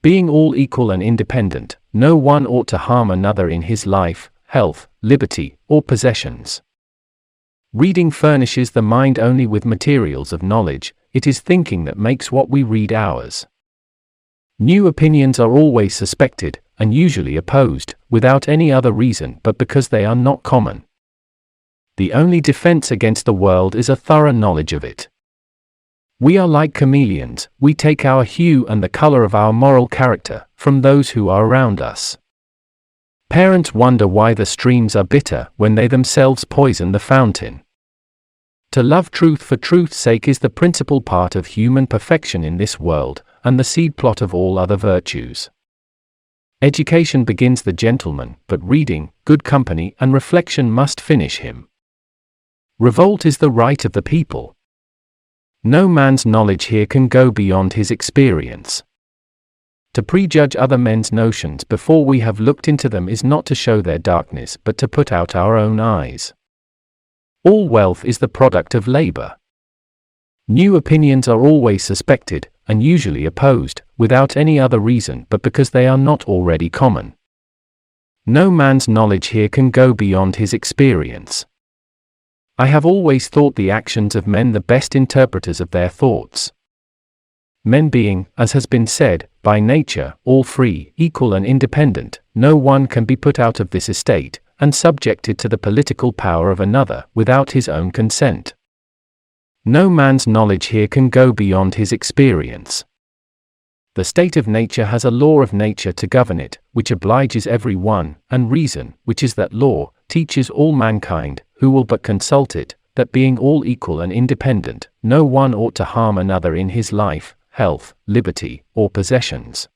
Being all equal and independent, no one ought to harm another in his life, health, liberty, or possessions. Reading furnishes the mind only with materials of knowledge, it is thinking that makes what we read ours. New opinions are always suspected, and usually opposed, without any other reason but because they are not common. The only defense against the world is a thorough knowledge of it. We are like chameleons, we take our hue and the color of our moral character from those who are around us. Parents wonder why the streams are bitter when they themselves poison the fountain. To love truth for truth's sake is the principal part of human perfection in this world, and the seed plot of all other virtues. Education begins the gentleman, but reading, good company, and reflection must finish him. Revolt is the right of the people. No man's knowledge here can go beyond his experience. To prejudge other men's notions before we have looked into them is not to show their darkness but to put out our own eyes. All wealth is the product of labor. New opinions are always suspected, and usually opposed, without any other reason but because they are not already common. No man's knowledge here can go beyond his experience. I have always thought the actions of men the best interpreters of their thoughts. Men being, as has been said, by nature, all free, equal and independent, no one can be put out of this estate, and subjected to the political power of another, without his own consent. No man's knowledge here can go beyond his experience. The state of nature has a law of nature to govern it, which obliges every one, and reason, which is that law, teaches all mankind, who will but consult it, that being all equal and independent, no one ought to harm another in his life, health, liberty, or possessions.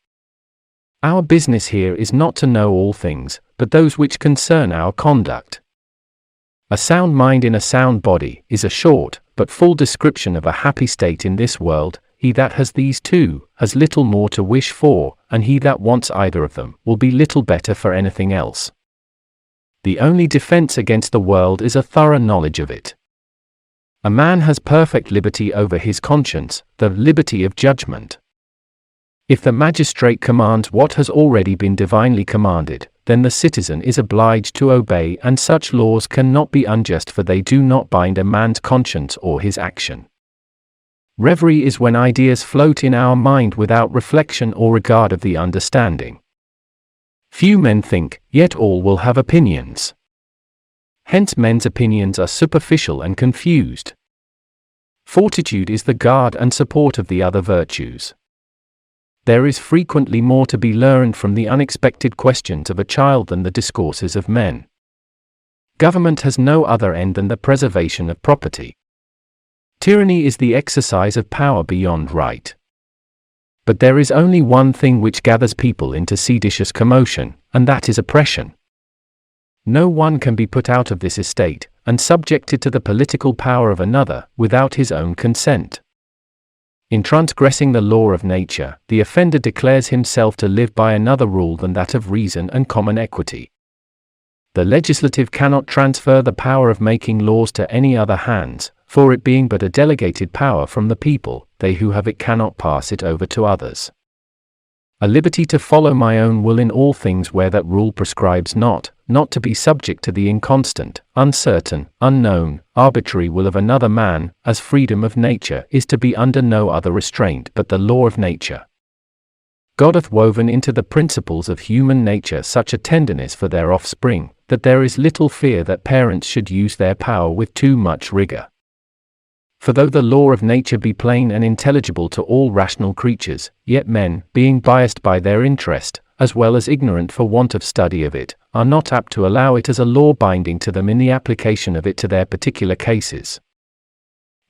Our business here is not to know all things, but those which concern our conduct. A sound mind in a sound body is a short, but full description of a happy state in this world. He that has these two, has little more to wish for, and he that wants either of them, will be little better for anything else. The only defense against the world is a thorough knowledge of it. A man has perfect liberty over his conscience, the liberty of judgment. If the magistrate commands what has already been divinely commanded, then the citizen is obliged to obey, and such laws cannot be unjust, for they do not bind a man's conscience or his action. Reverie is when ideas float in our mind without reflection or regard of the understanding. Few men think, yet all will have opinions. Hence men's opinions are superficial and confused. Fortitude is the guard and support of the other virtues. There is frequently more to be learned from the unexpected questions of a child than the discourses of men. Government has no other end than the preservation of property. Tyranny is the exercise of power beyond right. But there is only one thing which gathers people into seditious commotion, and that is oppression. No one can be put out of this estate, and subjected to the political power of another, without his own consent. In transgressing the law of nature, the offender declares himself to live by another rule than that of reason and common equity. The legislative cannot transfer the power of making laws to any other hands, for it being but a delegated power from the people, they who have it cannot pass it over to others. A liberty to follow my own will in all things where that rule prescribes not to be subject to the inconstant, uncertain, unknown, arbitrary will of another man, as freedom of nature is to be under no other restraint but the law of nature. God hath woven into the principles of human nature such a tenderness for their offspring, that there is little fear that parents should use their power with too much rigor. For though the law of nature be plain and intelligible to all rational creatures, yet men, being biased by their interest, as well as ignorant for want of study of it, are not apt to allow it as a law binding to them in the application of it to their particular cases.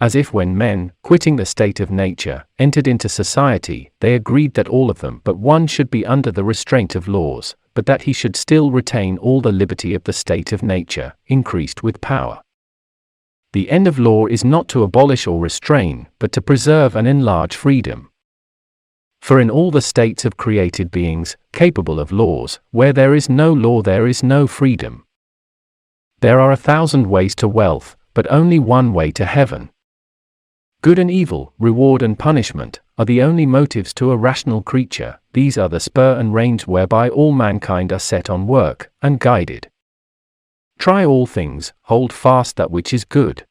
As if when men, quitting the state of nature, entered into society, they agreed that all of them but one should be under the restraint of laws, but that he should still retain all the liberty of the state of nature, increased with power. The end of law is not to abolish or restrain, but to preserve and enlarge freedom. For in all the states of created beings, capable of laws, where there is no law there is no freedom. There are 1,000 ways to wealth, but only one way to heaven. Good and evil, reward and punishment, are the only motives to a rational creature. These are the spur and reins whereby all mankind are set on work, and guided. Try all things, hold fast that which is good.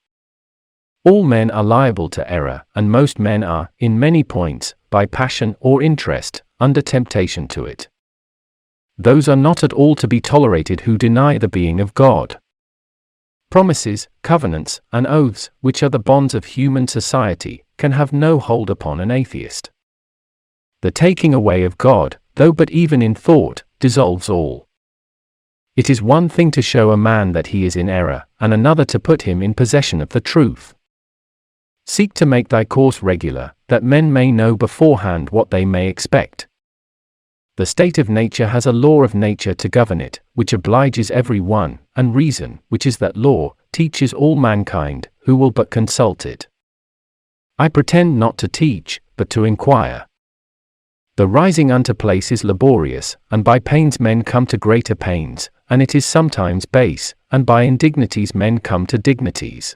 All men are liable to error, and most men are, in many points, by passion or interest, under temptation to it. Those are not at all to be tolerated who deny the being of God. Promises, covenants, and oaths, which are the bonds of human society, can have no hold upon an atheist. The taking away of God, though but even in thought, dissolves all. It is one thing to show a man that he is in error, and another to put him in possession of the truth. Seek to make thy course regular, that men may know beforehand what they may expect. The state of nature has a law of nature to govern it, which obliges every one, and reason, which is that law, teaches all mankind, who will but consult it. I pretend not to teach, but to inquire. The rising unto place is laborious, and by pains men come to greater pains, and it is sometimes base, and by indignities men come to dignities.